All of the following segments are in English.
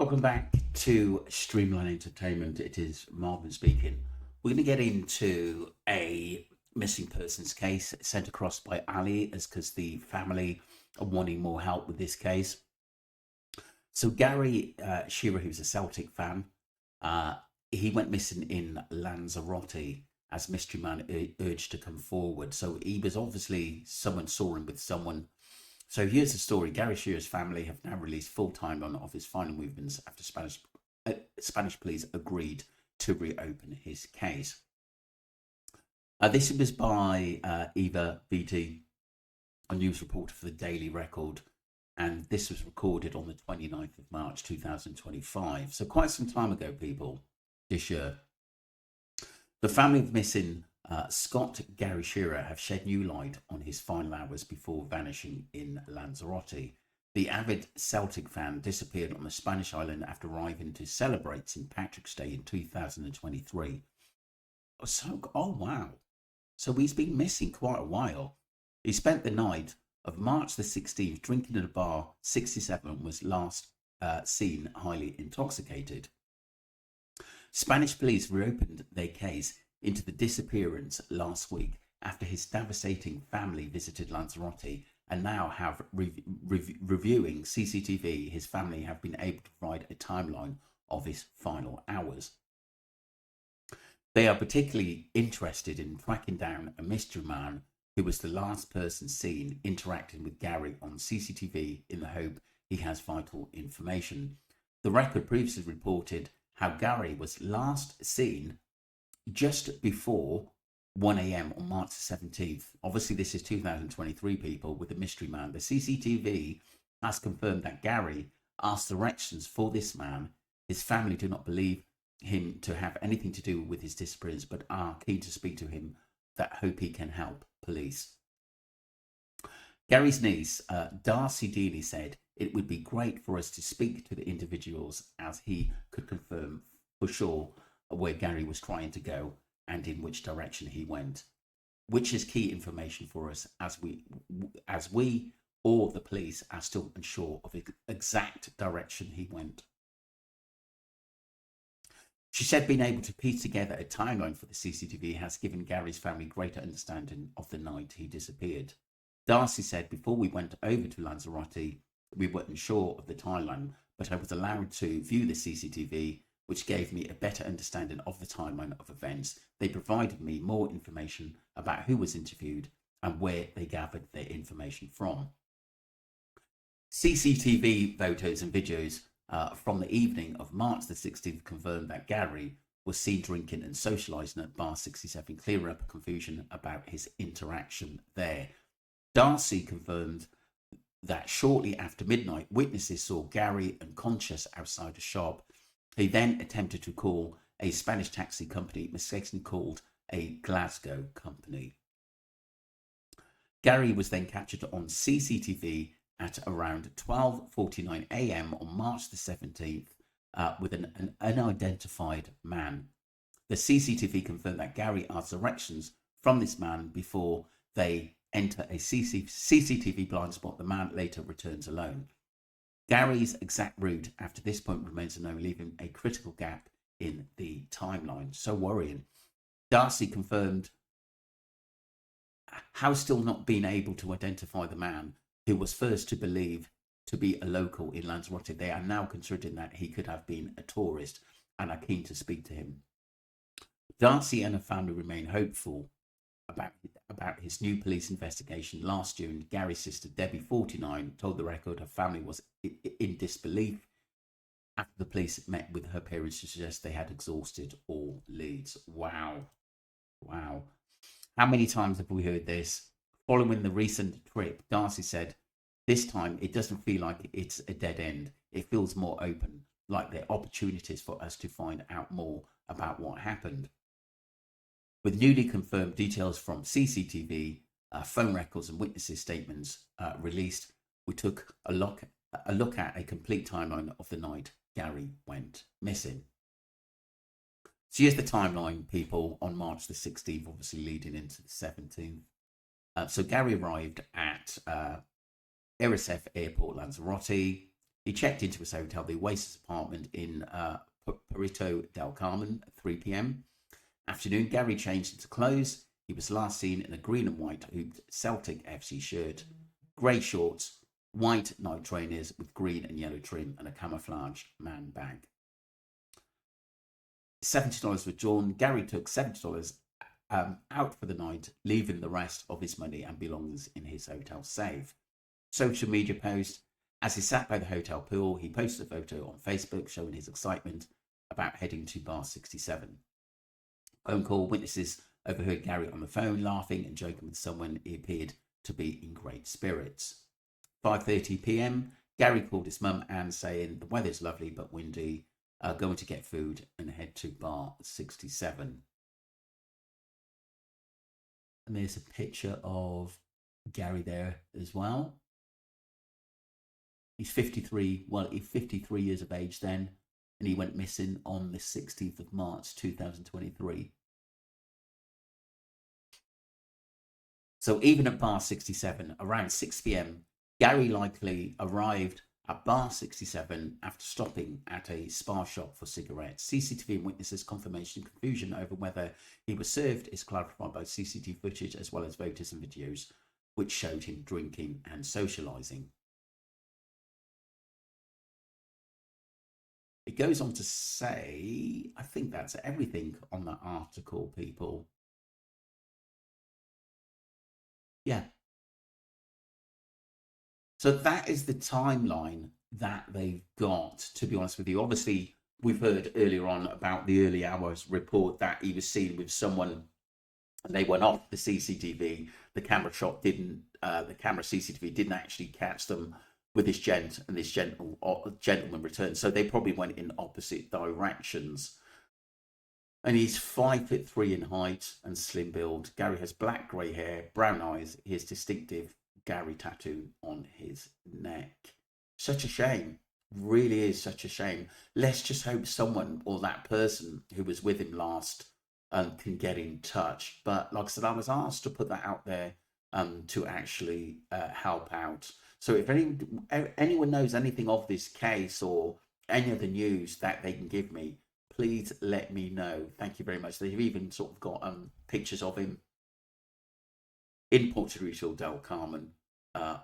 Welcome back to Streamline Entertainment. It is Marvin speaking. We're going to get into a missing persons case sent across by Ali, as because the family are wanting more help with this case. So Gary Shearer, who's a Celtic fan, uh, he went missing in Lanzarote as mystery man urged to come forward. So he was obviously someone saw him with someone. So here's the story. Gary Shearer's family have now released full timeline of his final movements after Spanish police agreed to reopen his case. This was by Eva Beatty, a news reporter for the Daily Record, and this was recorded on the 29th of March 2025. So quite some time ago, people, this year. The family of missing Scott Gary Shearer have shed new light on his final hours before vanishing in Lanzarote. The avid Celtic fan disappeared on the Spanish island after arriving to celebrate St. Patrick's Day in 2023. Oh wow. So he's been missing quite a while. He spent the night of March the 16th drinking at a bar 67, was last seen highly intoxicated. Spanish police reopened their case into the disappearance last week after his devastating family visited Lanzarote, and now have reviewing CCTV. His family have been able to provide a timeline of his final hours. They are particularly interested in tracking down a mystery man who was the last person seen interacting with Gary on CCTV in the hope he has vital information. The record previously reported how Gary was last seen just before 1 a.m. on March 17th. Obviously, this is 2023, people, with the mystery man. The CCTV has confirmed that Gary asked directions for this man. His family do not believe him to have anything to do with his disappearance, but are keen to speak to him that hope he can help police. Gary's niece, Darcy Dealey, said it would be great for us to speak to the individuals as he could confirm for sure where Gary was trying to go and in which direction he went, which is key information for us as we or the police are still unsure of the exact direction he went. She said being able to piece together a timeline for the CCTV has given Gary's family greater understanding of the night he disappeared. Darcy said, before we went over to Lanzarote, we weren't sure of the timeline, but I was allowed to view the CCTV, which gave me a better understanding of the timeline of events. They provided me more information about who was interviewed and where they gathered their information from. CCTV photos and videos from the evening of March the 16th confirmed that Gary was seen drinking and socialising at Bar 67, clearing up confusion about his interaction there. Darcy confirmed that shortly after midnight, witnesses saw Gary unconscious outside a shop. He then attempted to call a Spanish taxi company, mistakenly called a Glasgow company. Gary was then captured on CCTV at around 12:49 a.m. on March the 17th with an unidentified man. The CCTV confirmed that Gary asked directions from this man before they enter a CCTV blind spot. The man later returns alone. Gary's exact route after this point remains unknown, leaving a critical gap in the timeline. So worrying. Darcy confirmed how still not being able to identify the man who was first to believe to be a local in Lanzarote. They are now considering that he could have been a tourist and are keen to speak to him. Darcy and her family remain hopeful about his new police investigation. Last June, Gary's sister Debbie, 49, told the Record her family was in disbelief after the police met with her parents to suggest they had exhausted all leads. Wow. How many times have we heard this? Following the recent trip, Darcy said, this time it doesn't feel like it's a dead end. It feels more open, like there are opportunities for us to find out more about what happened. With newly confirmed details from CCTV, phone records and witnesses' statements released, we took a look at a complete timeline of the night Gary went missing. So here's the timeline, people, on March the 16th, obviously leading into the 17th. So Gary arrived at Ericef Airport, Lanzarote. He checked into his hotel, the Oasis apartment in Puerto del Carmen at 3 p.m. Afternoon, Gary changed into clothes. He was last seen in a green and white hooped Celtic FC shirt, grey shorts, white night trainers with green and yellow trim, and a camouflage man bag. $70 was drawn. Gary took $70 out for the night, leaving the rest of his money and belongings in his hotel safe. Social media post. As he sat by the hotel pool, he posted a photo on Facebook showing his excitement about heading to bar 67. Phone call. Witnesses overheard Gary on the phone laughing and joking with someone. He appeared to be in great spirits. 5:30 p.m. Gary called his mum Anne saying the weather's lovely but windy, going to get food and head to bar 67. And there's a picture of Gary there as well. He's 53. Well, he's 53 years of age then, and he went missing on the 16th of March 2023. So even at bar 67, around 6 p.m, Gary likely arrived at bar 67 after stopping at a spa shop for cigarettes. CCTV and witnesses' confirmation and confusion over whether he was served is clarified by CCTV footage as well as photos and videos, which showed him drinking and socialising. It goes on to say, I think that's everything on that article, people. Yeah. So that is the timeline that they've got, to be honest with you. Obviously, we've heard earlier on about the early hours report that he was seen with someone and they went off the CCTV. The camera shot didn't, the camera CCTV didn't actually catch them with this gent, and this gentleman returned. So they probably went in opposite directions. And he's 5'3" in height and slim build. Gary has black grey hair, brown eyes, his distinctive Gary tattoo on his neck. Such a shame. Really is such a shame. Let's just hope someone or that person who was with him last can get in touch. But like I said, I was asked to put that out there to actually help out. So if anyone knows anything of this case or any other news that they can give me, please let me know. Thank you very much. They've even sort of got pictures of him in Puerto del Carmen,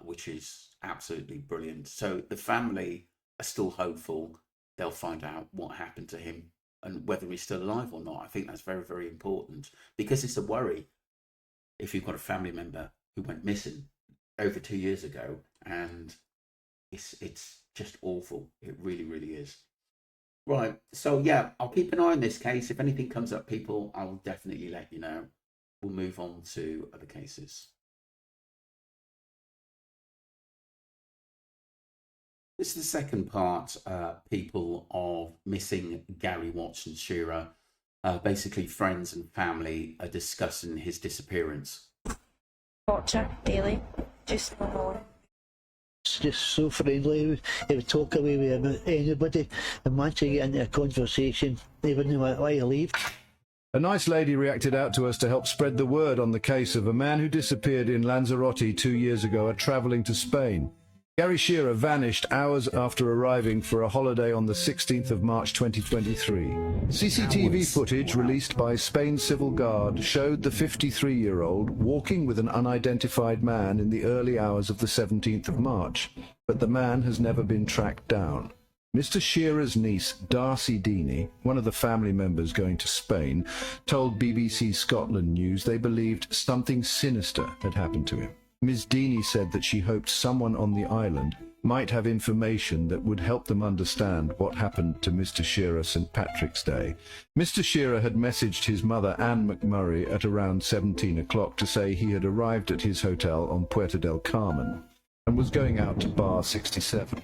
which is absolutely brilliant. So the family are still hopeful they'll find out what happened to him and whether he's still alive or not. I think that's very, very important, because it's a worry if you've got a family member who went missing over 2 years ago, and it's just awful. It really, really is. Right. So yeah, I'll keep an eye on this case. If anything comes up, people, I'll definitely let you know. We'll move on to other cases. This is the second part, people, of missing Gary Watson Shearer. Basically, friends and family are discussing his disappearance. Watch her daily, just no more. It's just so friendly. He would talk away with anybody, and once you get into a conversation, they wouldn't know why you leave. A nice lady reacted out to us to help spread the word on the case of a man who disappeared in Lanzarote 2 years ago travelling to Spain. Gary Shearer vanished hours after arriving for a holiday on the 16th of March 2023. CCTV footage released by Spain's Civil Guard showed the 53-year-old walking with an unidentified man in the early hours of the 17th of March, but the man has never been tracked down. Mr. Shearer's niece, Darcy Deeney, one of the family members going to Spain, told BBC Scotland News they believed something sinister had happened to him. Ms. Deeney said that she hoped someone on the island might have information that would help them understand what happened to Mr. Shearer St. Patrick's Day. Mr. Shearer had messaged his mother, Anne McMurray, at around 17 o'clock to say he had arrived at his hotel on Puerto del Carmen and was going out to bar 67.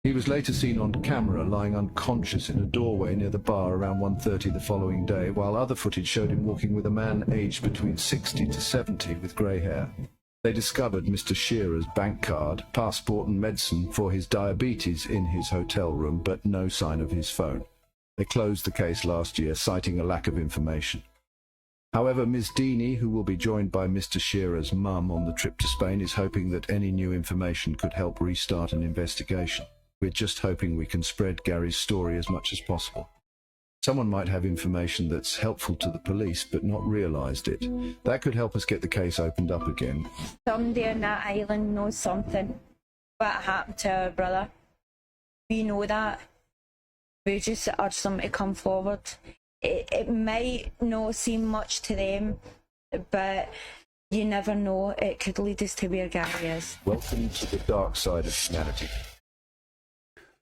He was later seen on camera lying unconscious in a doorway near the bar around 1:30 the following day, while other footage showed him walking with a man aged between 60 to 70 with grey hair. They discovered Mr. Shearer's bank card, passport and medicine for his diabetes in his hotel room, but no sign of his phone. They closed the case last year, citing a lack of information. However, Ms. Deeney, who will be joined by Mr. Shearer's mum on the trip to Spain, is hoping that any new information could help restart an investigation. We're just hoping we can spread Gary's story as much as possible. Someone might have information that's helpful to the police but not realised it. That could help us get the case opened up again. Somebody on that island knows something what happened to our brother. We know that. We just urge them to come forward. It might not seem much to them, but you never know. It could lead us to where Gary is. Welcome to the dark side of humanity.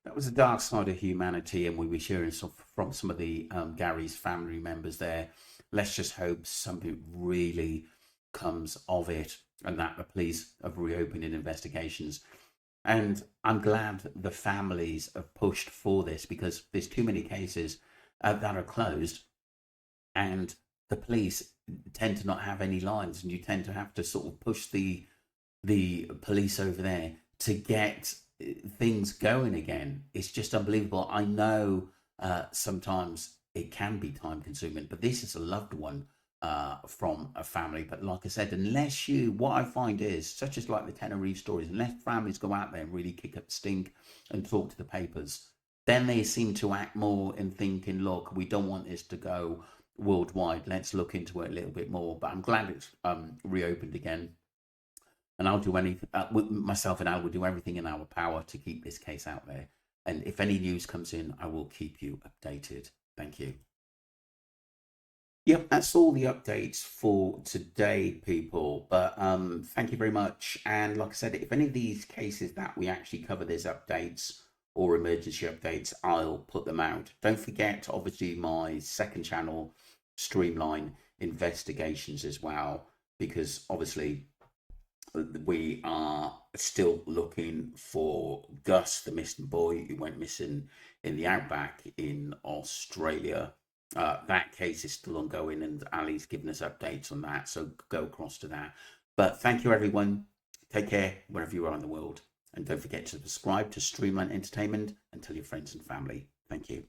That was the dark side of humanity, and we were hearing from some of the Gary's family members there. Let's just hope something really comes of it, and that the police have reopened investigations. And I'm glad the families have pushed for this, because there's too many cases that are closed, and the police tend to not have any lines, and you tend to have to sort of push the police over there to get things going again. It's just unbelievable. I know sometimes it can be time consuming, but this is a loved one from a family. But like I said, unless what I find is, such as like the Tenerife stories, unless families go out there and really kick up stink and talk to the papers, then they seem to act more and thinking, look, we don't want this to go worldwide, let's look into it a little bit more. But I'm glad it's reopened again. And I'll do anything, myself and I will do everything in our power to keep this case out there. And if any news comes in, I will keep you updated. Thank you. Yep, that's all the updates for today, people. But thank you very much. And like I said, if any of these cases that we actually cover, there's updates or emergency updates, I'll put them out. Don't forget, obviously, my second channel, Streamline Investigations as well, because obviously we are still looking for Gus, the missing boy who went missing in the outback in Australia. That case is still ongoing, and Ali's giving us updates on that, so go across to that. But thank you, everyone. Take care wherever you are in the world, and don't forget to subscribe to Streamline Entertainment and tell your friends and family. Thank you.